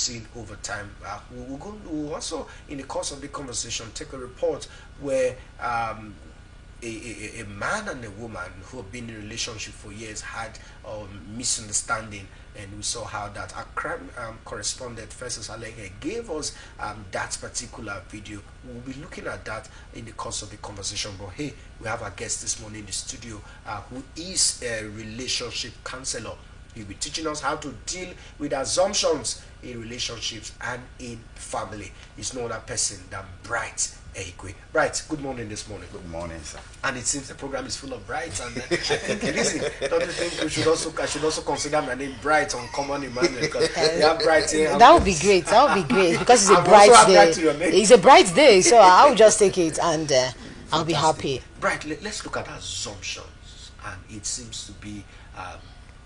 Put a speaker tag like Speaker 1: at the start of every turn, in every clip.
Speaker 1: seen over time. We'll also, in the course of the conversation, take a report where a man and a woman who have been in a relationship for years had misunderstanding, and we saw how that our crime correspondent Festus Alege gave us that particular video. We'll be looking at that in the course of the conversation. But hey, we have our guest this morning in the studio who is a relationship counselor. He'll be teaching us how to deal with assumptions in relationships and in family. He's no other person than Bright Ekwe. Bright, good morning this morning.
Speaker 2: Good morning, sir.
Speaker 1: And it seems the program is full of Brights, and I think it is. Don't you think I should also consider my name Bright on Common Emmanuel? Because we have Bright here.
Speaker 3: That would be great. That would be great because it's a bright day. It's a bright day, so I will just take it and I'll be happy.
Speaker 1: Bright, let's look at assumptions, and it seems to be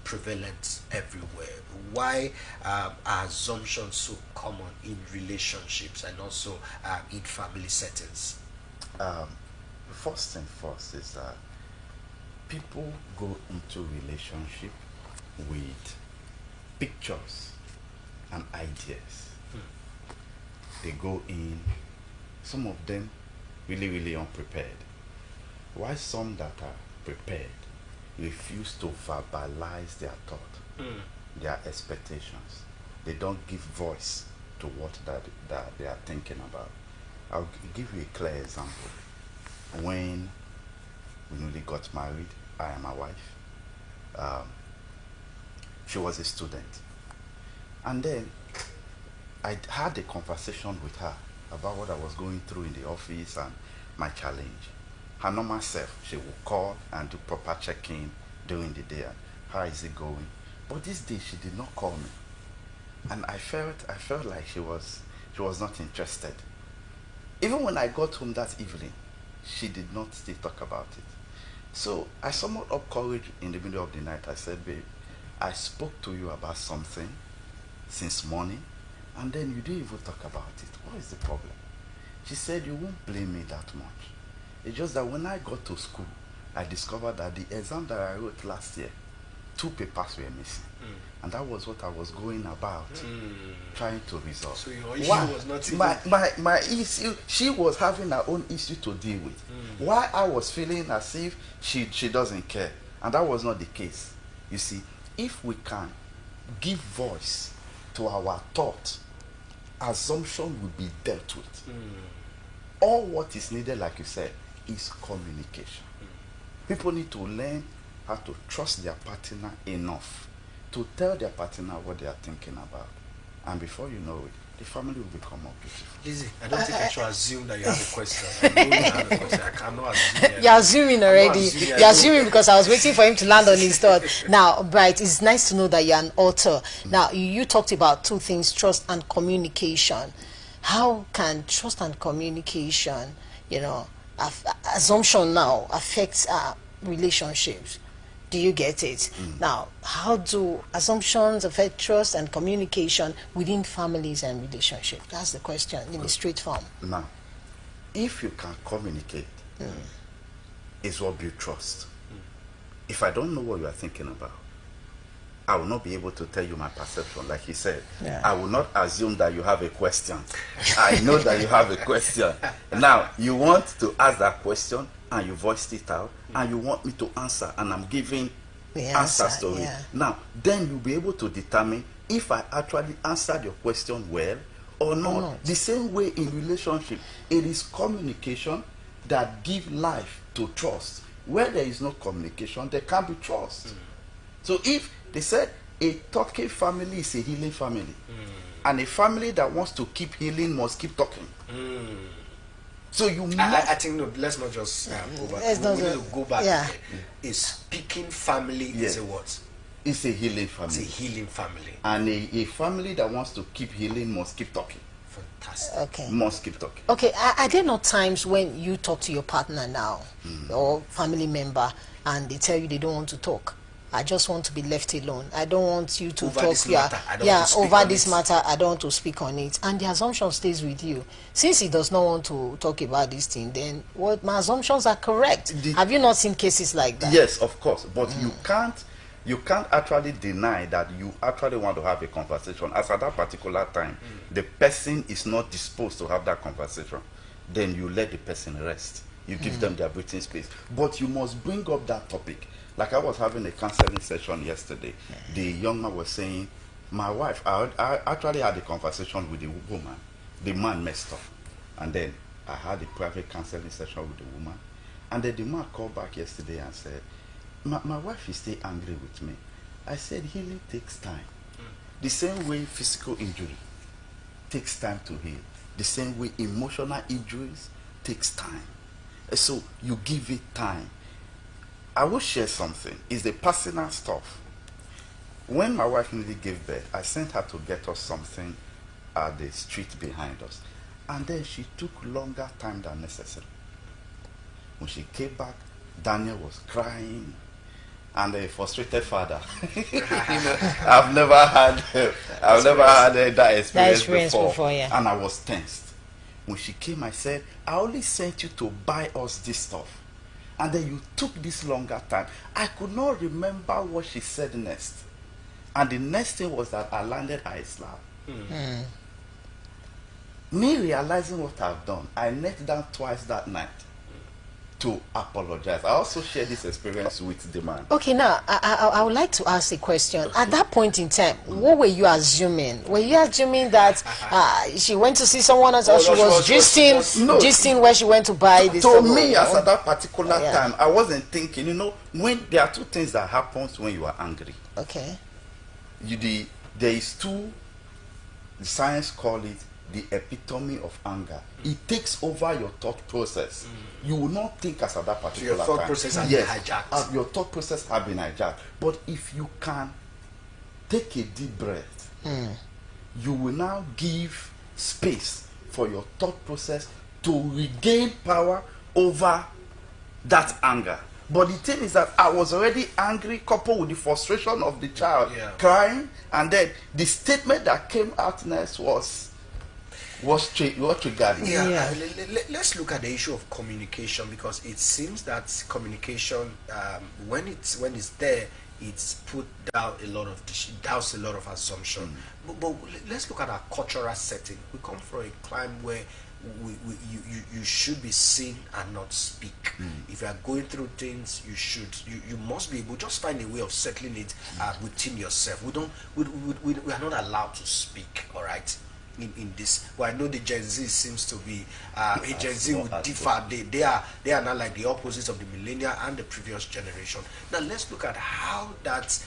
Speaker 1: prevalent everywhere. Why are assumptions so common in relationships and also in family settings?
Speaker 2: First thing first is that people go into relationship with pictures and ideas. They go in, some of them really unprepared, while some that are prepared refuse to verbalize their thought, their expectations. They don't give voice to what that they are thinking about. I'll give you a clear example. When we newly got married, I and my wife, she was a student. And then I had a conversation with her about what I was going through in the office and my challenge. Her normal self, she would call and do proper check-in during the day. How is it going? But this day she did not call me, and I felt like she was not interested. Even when I got home that evening, she did not still talk about it. So I somewhat up courage in the middle of the night. I said, babe, I spoke to you about something since morning, and then you didn't even talk about it. What is the problem? She said, you won't blame me that much. It's just that when I got to school, I discovered that the exam that I wrote last year, 2 papers were missing. And that was what I was going about, trying to resolve.
Speaker 1: So your issue was not even...
Speaker 2: my issue, she was having her own issue to deal with. Why I was feeling as if she doesn't care. And that was not the case. You see, if we can give voice to our thought, assumption will be dealt with. All what is needed, like you said, is communication. People need to learn how to trust their partner enough to tell their partner what they are thinking about. And before you know it, the family will become more beautiful.
Speaker 1: Lizzie, I don't think I should assume that you have a question. I know you have a question. I cannot assume.
Speaker 3: You're assuming already. You're assuming because I was waiting for him to land on his thought. Now, Bright, it's nice to know that you're an author. Now, you talked about 2 things, trust and communication. How can trust and communication, assumption now affects relationships? Do you get it? Now, how do assumptions affect trust and communication within families and relationships? That's the question in a straight form.
Speaker 2: Now, if you can communicate, it's what builds trust. If I don't know what you are thinking about, I will not be able to tell you my perception. Like he said, I will not assume that you have a question. I know that you have a question. Now, you want to ask that question and you voiced it out and you want me to answer, and I'm giving answers to it. Now, then you'll be able to determine if I actually answered your question well or not. The same way in relationship, it is communication that gives life to trust. Where there is no communication, there can't be trust. So if they said a talking family is a healing family, and a family that wants to keep healing must keep talking. So you must...
Speaker 1: I think, no, let's not just go back. We need to go back. A speaking family is a what?
Speaker 2: It's a healing family.
Speaker 1: It's a healing family.
Speaker 2: And a family that wants to keep healing must keep talking.
Speaker 1: Fantastic.
Speaker 3: Okay.
Speaker 2: Must keep talking.
Speaker 3: Okay, are there not times when you talk to your partner now, or family member, and they tell you they don't want to talk? I just want to be left alone. I don't want you to
Speaker 1: over
Speaker 3: talk.
Speaker 1: This matter,
Speaker 3: over this matter, I don't want to speak on it. And the assumption stays with you. Since he does not want to talk about this thing, then what my assumptions are correct. Have you not seen cases like that?
Speaker 2: Yes, of course. But you can't you can't actually deny that you actually want to have a conversation. As at that particular time, the person is not disposed to have that conversation. Then you let the person rest. You give them their breathing space. But you must bring up that topic. Like I was having a counseling session yesterday. The young man was saying, my wife, I actually had a conversation with the woman. The man messed up. And then I had a private counseling session with the woman. And then the man called back yesterday and said, my wife is still angry with me. I said, healing takes time. The same way physical injury takes time to heal. The same way emotional injuries takes time. So you give it time. I will share something. It's the personal stuff. When my wife nearly gave birth, I sent her to get us something at the street behind us. And then she took longer time than necessary. When she came back, Daniel was crying. And a frustrated father. I've never had that experience before.
Speaker 3: Yeah.
Speaker 2: And I was tensed. When she came, I said, I only sent you to buy us this stuff. And then you took this longer time. I could not remember what she said next. And the next thing was that I landed her a slap. Me realizing what I've done, I knelt down twice that night to apologize. I also share this experience with the man.
Speaker 3: Okay, now I would like to ask a question. At that point in time, what were you assuming? Were you assuming that she went to see someone else, or she was gisting where she went to buy this?
Speaker 2: To me, as at that particular time, I wasn't thinking. You know, when there are two things that happens when you are angry.
Speaker 3: Okay.
Speaker 2: There is two. The science call it the epitome of anger. It takes over your thought process. You will not think as at that particular
Speaker 1: your thought
Speaker 2: time.
Speaker 1: process has been hijacked.
Speaker 2: Your thought process has been hijacked. But if you can take a deep breath, you will now give space for your thought process to regain power over that anger. But the thing is that I was already angry, coupled with the frustration of the child crying, and then the statement that came out next was triggered.
Speaker 1: Let's look at the issue of communication, because it seems that communication, when it's there, it's put down a lot of assumption. But let's look at our cultural setting. We come from a climate where you should be seen and not speak. If you are going through things, you must be able, just find a way of settling it within yourself. We are not allowed to speak, all right, in this. Well, I know the Gen Z seems to be Gen Z would differ. They are not like the opposites of the millennial and the previous generation. Now let's look at how that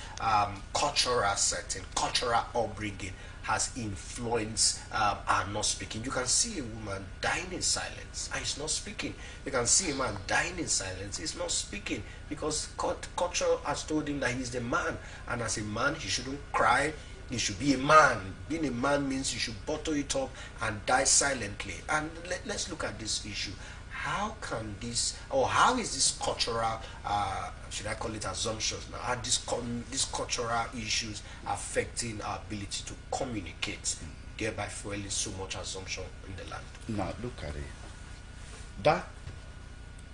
Speaker 1: cultural setting, cultural upbringing has influenced our not speaking. You can see a woman dying in silence and he's not speaking. You can see a man dying in silence, he's not speaking, because culture has told him that he's the man, and as a man he shouldn't cry. He should be a man. Being a man means you should bottle it up and die silently. And let's look at this issue. How can this, or how is this cultural, should I call it assumptions now, are these cultural issues affecting our ability to communicate, thereby fueling so much assumption in the land?
Speaker 2: Now look at it. That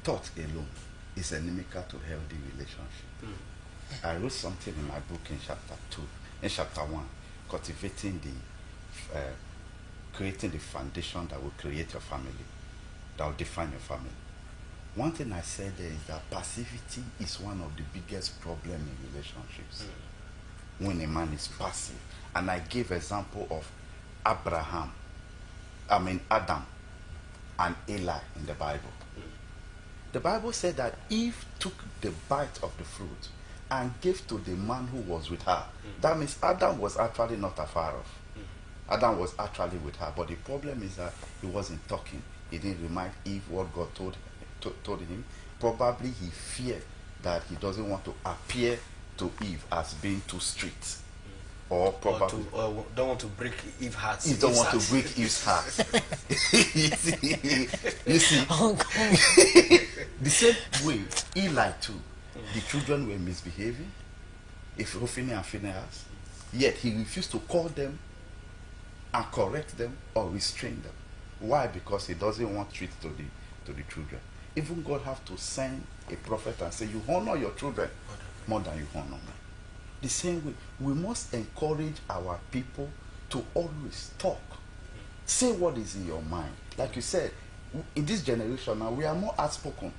Speaker 2: thought alone is inimical to healthy relationship. I wrote something in my book in chapter 1, cultivating creating the foundation that will create your family, that will define your family. One thing I said there is that passivity is one of the biggest problems in relationships. When a man is passive. And I gave example of Adam and Eli in the Bible. The Bible said that Eve took the bite of the fruit and gave to the man who was with her. That means Adam was actually not afar off. Adam was actually with her. But the problem is that he wasn't talking. He didn't remind Eve what God told him. Probably he feared that he doesn't want to appear to Eve as being too strict. Or probably
Speaker 1: don't want to break Eve's heart.
Speaker 2: He don't want to break Eve's heart. you see, the same way Eli too. The children were misbehaving, Hophni and Phinehas, yet he refused to call them and correct them or restrain them. Why? Because he doesn't want treat to the children. Even God have to send a prophet and say, you honor your children more than you honor me. The same way, we must encourage our people to always talk. Say what is in your mind. Like you said, in this generation now, we are more outspoken.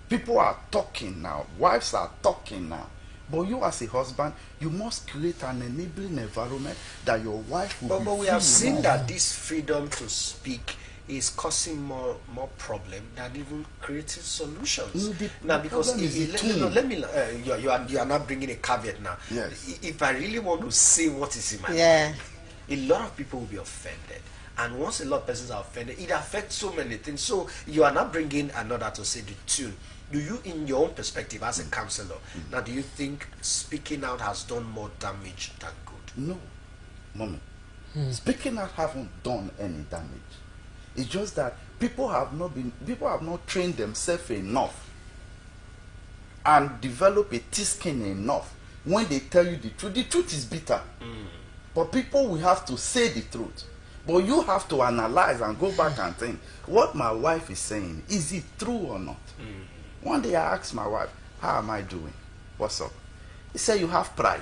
Speaker 2: People are talking now. Wives are talking now. But you as a husband, you must create an enabling environment that your wife will be
Speaker 1: But we have seen
Speaker 2: more.
Speaker 1: that this freedom to speak is causing more problem than even creating solutions. Now, because let me, you are not bringing a caveat now.
Speaker 2: Yes.
Speaker 1: If I really want to say what is in my mind, a lot of people will be offended. And once a lot of persons are offended, it affects so many things. So you are not bringing another to say the tune. Do you, in your own perspective as a counselor, now do you think speaking out has done more damage than good?
Speaker 2: No, mommy. Speaking out haven't done any damage. It's just that people have not trained themselves enough and develop a thick skin enough when they tell you the truth. The truth is bitter. But people will have to say the truth. But you have to analyze and go back and think, what my wife is saying, is it true or not? One day I asked my wife, how am I doing? What's up? He said, you have pride.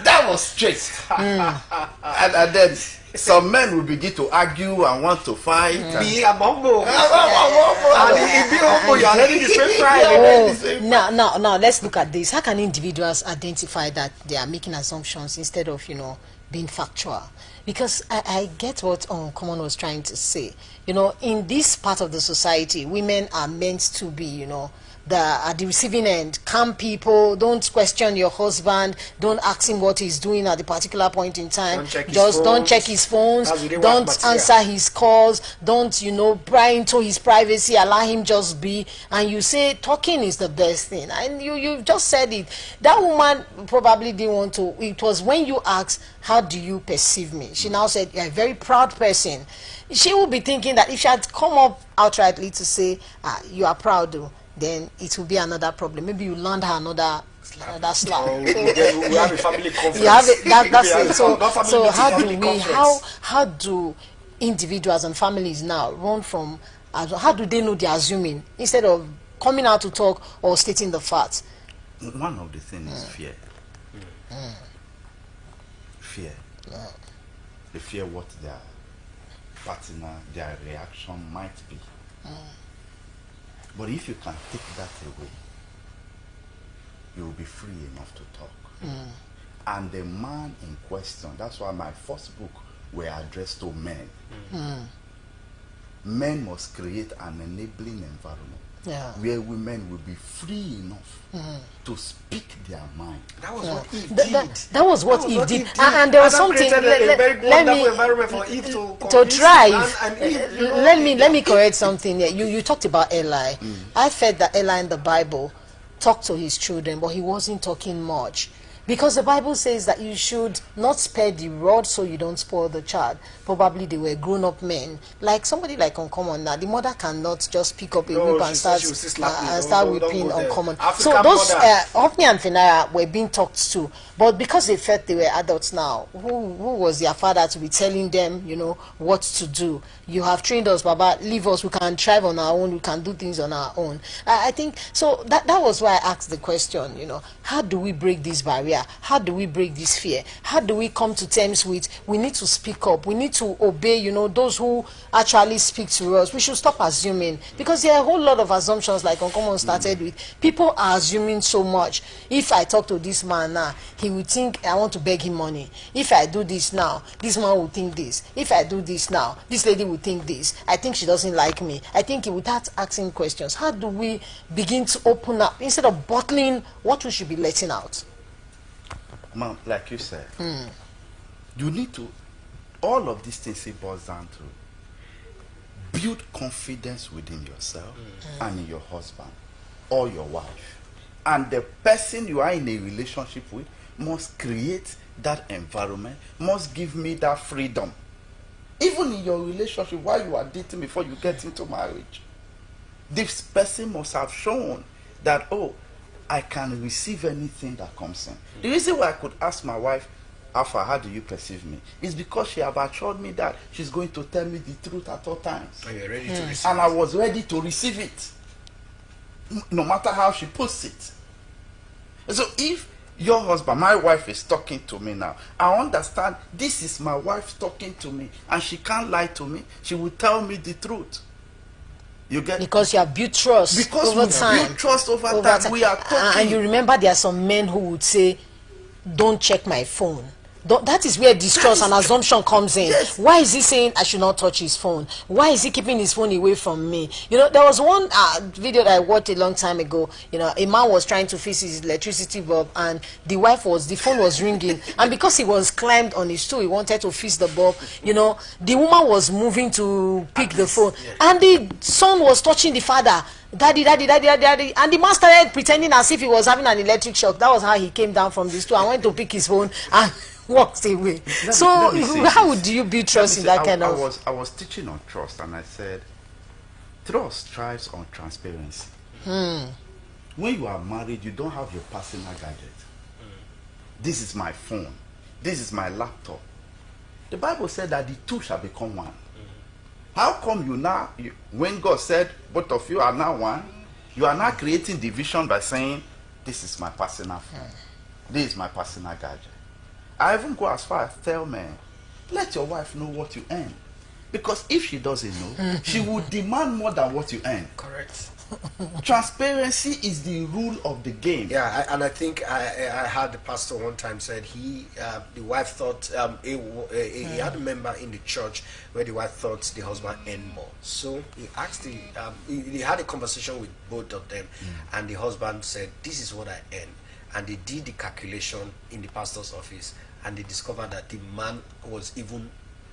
Speaker 2: That was straight. And then some men will begin to argue and want to fight.
Speaker 1: Be a mumbo. And if you humble, you are letting the same pride.
Speaker 3: Now, let's look at this. How can individuals identify that they are making assumptions instead of, being factual? Because I get what Common was trying to say. In this part of the society, women are meant to be, at the receiving end. Calm people, don't question your husband, don't ask him what he's doing at the particular point in time. Don't check his phones, don't answer his calls, don't pry into his privacy, allow him just be. And you say talking is the best thing, and you just said it. That woman probably didn't want to. It was when you asked, how do you perceive me, she now said, you're a very proud person. She will be thinking that if she had come up outrightly to say, you are proud though, then it will be another problem. Maybe you land her another slap.
Speaker 1: We have a family conference.
Speaker 3: That's it. So how do individuals and families now run from? How do they know they're assuming instead of coming out to talk or stating the facts?
Speaker 2: One of the things is fear. Fear. They fear what their partner, their reaction might be. But if you can take that away, you will be free enough to talk. And the man in question, that's why my first book were addressed to men. Men must create an enabling environment where women will be free enough to speak their mind.
Speaker 1: That was what Eve did.
Speaker 3: That was what Eve did. And there was something. Let me
Speaker 1: environment for Eve
Speaker 3: to thrive. Let me correct something here. You talked about Eli. I felt that Eli in the Bible talked to his children, but he wasn't talking much. Because the Bible says that you should not spare the rod so you don't spoil the child. Probably they were grown-up men. Like somebody like Uncommon now, the mother cannot just pick up a whip and start whipping Uncommon. So those Hophni and Phinehas were being talked to. But because they felt they were adults now, who was their father to be telling them, what to do? You have trained us, Baba, leave us, we can thrive on our own, we can do things on our own. I think, so that was why I asked the question, how do we break this barrier? How do we break this fear? How do we come to terms with, we need to speak up, we need to obey, those who actually speak to us. We should stop assuming, because there are a whole lot of assumptions like Uncommon started with. People are assuming so much. If I talk to this man now, he will think I want to beg him money. If I do this now, this man will think this. If I do this now, this lady will think this. I think she doesn't like me. I think he would start asking questions. How do we begin to open up instead of bottling what we should be letting out?
Speaker 2: Mom, like you said, you need to, all of these things it boils down to build confidence within yourself and in your husband or your wife. And the person you are in a relationship with must create that environment, must give me that freedom. Even in your relationship, while you are dating before you get into marriage, this person must have shown that, oh, I can receive anything that comes in. The reason why I could ask my wife, Alpha, how do you perceive me? Is because she have assured me that she's going to tell me the truth at all times.
Speaker 1: And you're ready to receive
Speaker 2: and I was ready to receive it, no matter how she puts it. So if your husband, my wife is talking to me now, I understand this is my wife talking to me and she can't lie to me. She will tell me the truth. You get,
Speaker 3: because you have built trust
Speaker 2: because
Speaker 3: over
Speaker 2: we
Speaker 3: time.
Speaker 2: build trust over time. We are talking.
Speaker 3: And you remember there are some men who would say, don't check my phone. That is where distrust and assumption comes in.
Speaker 2: Yes.
Speaker 3: Why is he saying I should not touch his phone? Why is he keeping his phone away from me? You know, there was one video that I watched a long time ago. You know, a man was trying to fix his electricity bulb, and the phone was ringing, and because he was climbed on his stool, he wanted to fix the bulb. You know, the woman was moving to pick the phone, and the son was touching the father. Daddy, daddy, daddy, daddy, daddy, and the man started pretending as if he was having an electric shock. That was how he came down from the stool and went to pick his phone and walked away. How would you build trust in that kind of?
Speaker 2: I was teaching on trust, and I said, trust thrives on transparency. When you are married, you don't have your personal gadget. This is my phone. This is my laptop. The Bible said that the two shall become one. How come when God said both of you are now one, you are now creating division by saying, this is my personal phone, this is my personal gadget? I even go as far as tell men, let your wife know what you earn. Because if she doesn't know, she will demand more than what you earn.
Speaker 1: Correct.
Speaker 2: Transparency is the rule of the game.
Speaker 1: Yeah, and I think I had the pastor one time said the wife thought he had a member in the church where the wife thought the husband earned more. So he asked he had a conversation with both of them, and the husband said, "This is what I earn," and they did the calculation in the pastor's office, and they discovered that the man was even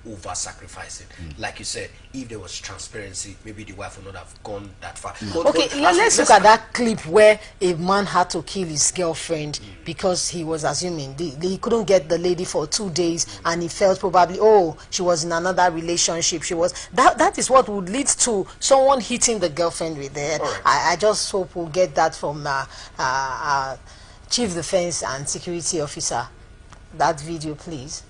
Speaker 1: over sacrificing. Like you said, if there was transparency, maybe the wife would not have gone that far.
Speaker 3: Okay, let's look at that clip where a man had to kill his girlfriend because he was assuming he couldn't get the lady for 2 days, and he felt probably, oh, she was in another relationship. That is what would lead to someone hitting the girlfriend with the head.
Speaker 1: Right.
Speaker 3: I just hope we'll get that from Chief Defense and Security Officer. That video, please.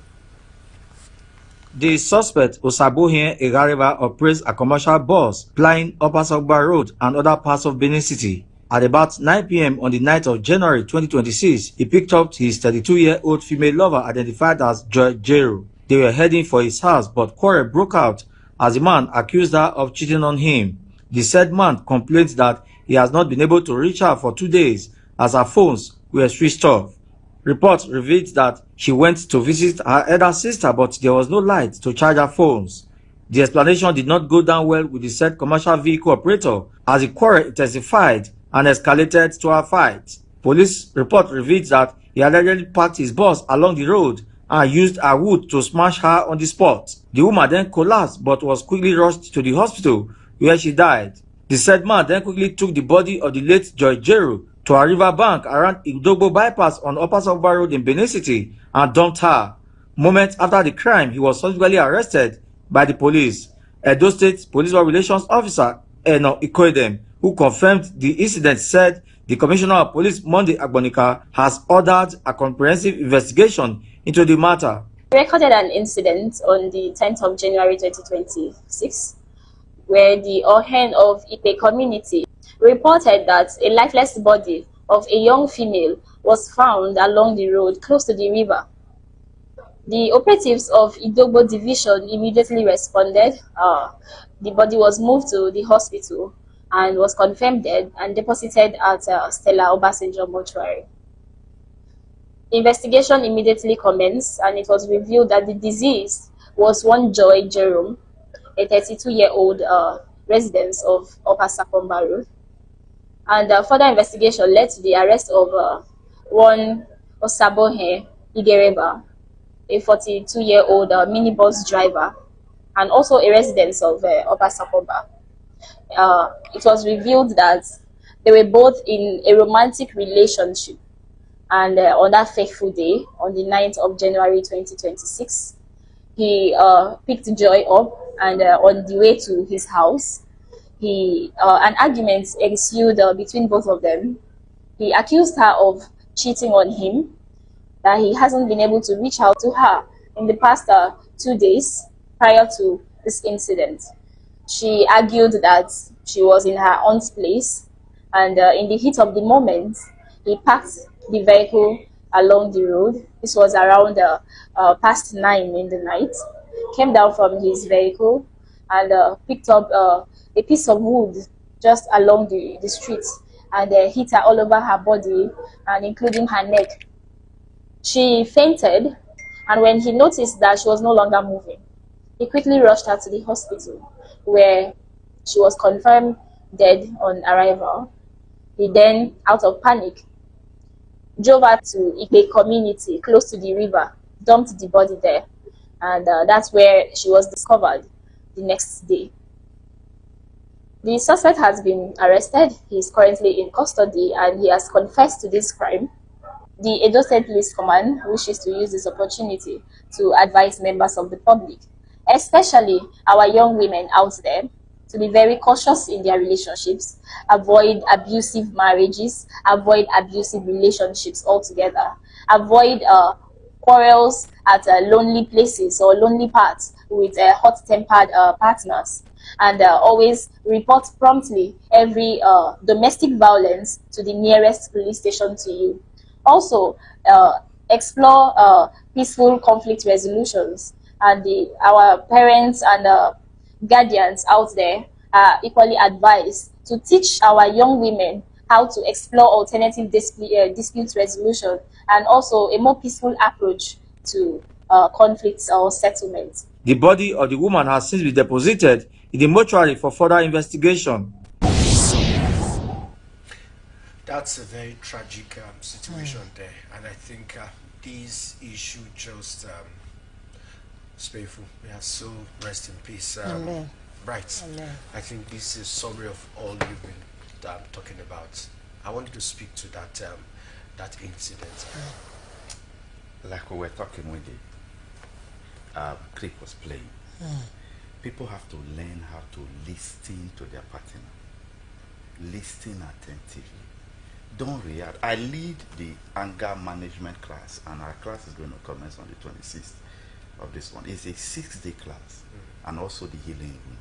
Speaker 4: The suspect, Osabohien Egareva, operates a commercial bus plying Upper Sogba Road and other parts of Benin City. At about 9 p.m. on the night of January 2026, he picked up his 32-year-old female lover identified as Joy Jero. They were heading for his house, but quarrel broke out as the man accused her of cheating on him. The said man complained that he has not been able to reach her for 2 days as her phones were switched off. Reports revealed that she went to visit her elder sister, but there was no light to charge her phones. The explanation did not go down well with the said commercial vehicle operator as the quarrel intensified and escalated to a fight. Police report revealed that he allegedly parked his bus along the road and used a wood to smash her on the spot. The woman then collapsed but was quickly rushed to the hospital where she died. The said man then quickly took the body of the late Joy Jero to a river bank around Idogbo bypass on Upper Sogba Road in Benin City and dumped her. Moments after the crime, he was subsequently arrested by the police. Edo State Police Relations Officer Eno Ikoedem, who confirmed the incident, said the Commissioner of Police, Monday Agbonika, has ordered a comprehensive investigation into the matter.
Speaker 5: We recorded an incident on the 10th of January 2026 where the Ohen of Ipe community reported that a lifeless body of a young female was found along the road close to the river. The operatives of Idogbo Division immediately responded. The body was moved to the hospital and was confirmed dead and deposited at Stella Obasanjo mortuary. Investigation immediately commenced, and it was revealed that the deceased was one Joy Jerome, a 32-year-old resident of Upper Sakomba Road. And further investigation led to the arrest of one Osabohien Egareva, a 42-year-old minibus driver, and also a resident of Upper Sakomba. It was revealed that they were both in a romantic relationship, and on that fateful day, on the 9th of January 2026, he picked Joy up, and on the way to his house, an argument ensued between both of them. He accused her of cheating on him, that he hasn't been able to reach out to her in the past 2 days prior to this incident. She argued that she was in her aunt's place, and in the heat of the moment, he packed the vehicle along the road. This was around past 9 in the night. Came down from his vehicle and picked up a piece of wood just along the street, and hit her all over her body and including her neck. She fainted, and when he noticed that she was no longer moving, he quickly rushed her to the hospital, where she was confirmed dead on arrival. He then, out of panic, drove her to Ipe community close to the river, dumped the body there, and that's where she was discovered the next day. The suspect has been arrested. He is currently in custody and he has confessed to this crime. The Edo State Police Command wishes to use this opportunity to advise members of the public, especially our young women out there, to be very cautious in their relationships, avoid abusive marriages, avoid abusive relationships altogether, avoid quarrels at lonely places or lonely parts with hot-tempered partners, and always report promptly every domestic violence to the nearest police station to you. Also, explore peaceful conflict resolutions, and our parents and guardians out there are equally advised to teach our young women how to explore alternative dispute resolution and also a more peaceful approach to conflicts or settlements.
Speaker 4: The body of the woman has since been deposited in the mortuary for further investigation.
Speaker 1: That's a very tragic situation there, and I think this issue just it's painful. Yeah, so rest in peace.
Speaker 3: Amen.
Speaker 1: Right.
Speaker 3: Amen.
Speaker 1: I think this is a summary of all you've been talking about. I wanted to speak to that that incident.
Speaker 2: Like we were talking with the clip was playing. People have to learn how to listen to their partner. Listen attentively. Don't react. I lead the anger management class, and our class is going to commence on the 26th of this one. It's a 6-day class, and also the healing room.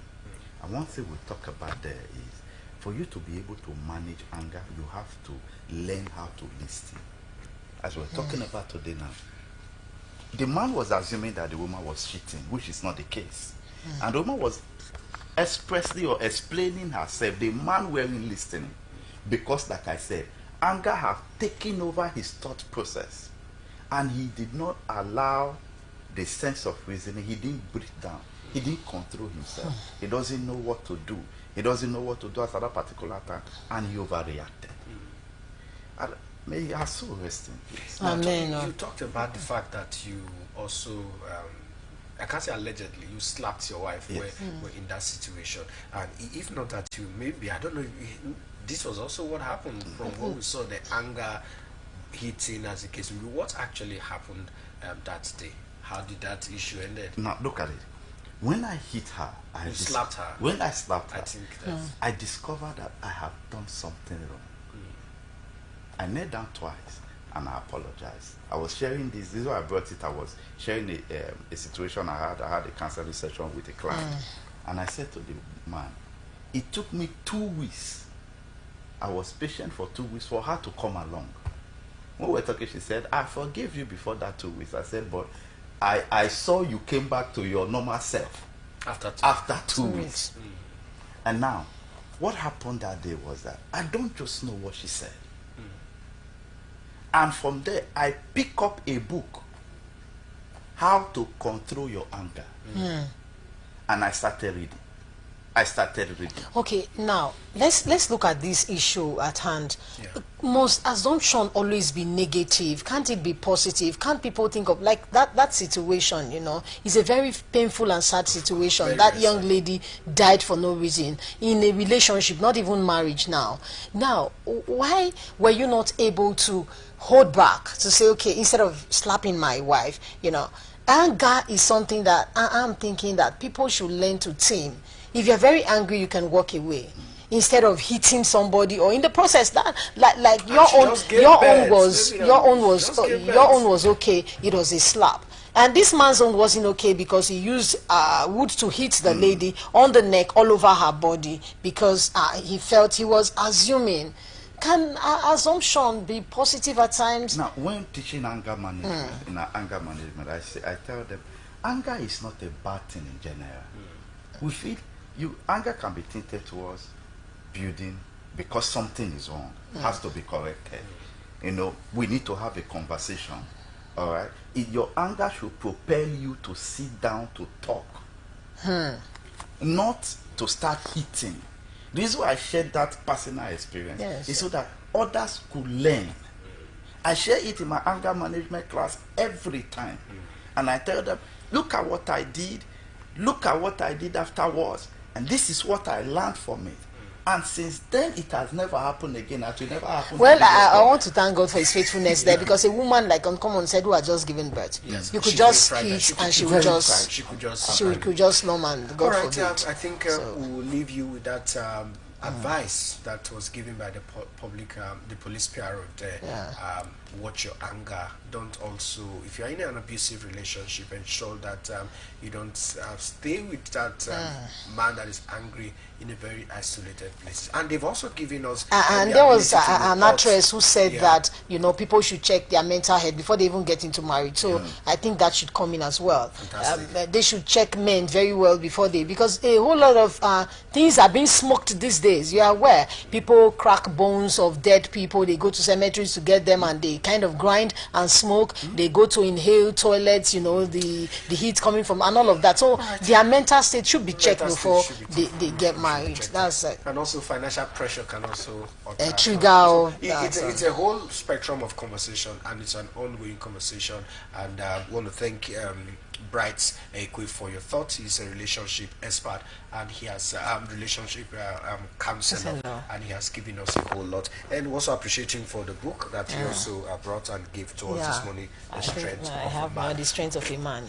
Speaker 2: And one thing we talk about there is, for you to be able to manage anger, you have to learn how to listen. As we're talking about today now, the man was assuming that the woman was cheating, which is not the case. And the woman was expressly or explaining herself. The man weren't listening, because like I said, anger have taken over his thought process, and he did not allow the sense of reasoning. He didn't breathe down. He didn't control himself. He doesn't know what to do. He doesn't know what to do at that particular time, and he overreacted. And may our soul rest in peace.
Speaker 3: Amen.
Speaker 1: You talked about the fact that you also I can't say allegedly, you slapped your wife.
Speaker 2: Yes.
Speaker 1: Were in that situation, and if not that, you maybe, I don't know, this was also what happened from what we saw, the anger hitting as a case. What actually happened that day? How did that issue ended?
Speaker 2: Now look at it. When I hit her,
Speaker 1: You slapped her.
Speaker 2: When I slapped her,
Speaker 1: I think that
Speaker 2: I discovered that I have done something wrong. I knelt down twice and I apologized. I was sharing this is why I brought it. I was sharing a situation I had a counseling session with a client. And I said to the man, it took me 2 weeks. I was patient for 2 weeks for her to come along. When we were talking, she said, I forgave you before that 2 weeks. I said, but I saw you came back to your normal self after two weeks. And now, what happened that day was that I don't just know what she said. And from there, I pick up a book, How to Control Your Anger. And I started reading.
Speaker 3: Okay, now let's look at this issue at hand.
Speaker 1: Yeah.
Speaker 3: Must assumption always be negative? Can't it be positive? Can't people think of like that situation, you know, is a very painful and sad situation.
Speaker 1: Very,
Speaker 3: that
Speaker 1: very
Speaker 3: young
Speaker 1: sad.
Speaker 3: lady died for no reason in a relationship, not even marriage now. Now, why were you not able to hold back to say, okay, instead of slapping my wife, you know, anger is something that I'm thinking that people should learn to tame. If you're very angry, you can walk away instead of hitting somebody, or in the process that like your own was okay. It was a slap, and this man's own wasn't okay because he used wood to hit the lady on the neck, all over her body, because he felt he was assuming Can assumption be positive at times?
Speaker 2: Now, when teaching anger management, in our anger management, I tell them, anger is not a bad thing in general. We feel anger can be tinted towards building because something is wrong, has to be corrected. You know, we need to have a conversation. All right, your anger should propel you to sit down to talk, not to start hitting. The reason why I shared that personal experience is so that others could learn. I share it in my anger management class every time. And I tell them, look at what I did, look at what I did afterwards, and this is what I learned from it. And since then, it has never happened again. It will never happen.
Speaker 3: Well, I want to thank God for His faithfulness there, because a woman like Uncommon said, who had just given birth, you could just hit and she would just numb, and God forbid.
Speaker 1: I think we'll leave you with that advice that was given by the the police PRO there. Watch your anger. Don't also, if you're in an abusive relationship, ensure that you don't stay with that man that is angry in a very isolated place. And they've also given us
Speaker 3: and there was an actress who said that, you know, people should check their mental health before they even get into marriage. So I think that should come in as well. They should check men very well before because a whole lot of things are being smoked these days. You are aware, people crack bones of dead people, they go to cemeteries to get them, and they kind of grind and smoke. They go to inhale toilets, you know, the heat coming from, and all of that. So their mental state should be checked before they get married. That's it.
Speaker 1: And also financial pressure can also
Speaker 3: trigger.
Speaker 1: It's a whole spectrum of conversation, and it's an ongoing conversation. And I want to thank Bright Ekwe for your thoughts. He's a relationship expert, and he has relationship counselor, and he has given us a whole lot. And also appreciating for the book that he also brought and gave to us this morning, The Strength of a Man.
Speaker 3: The Strength of a Man.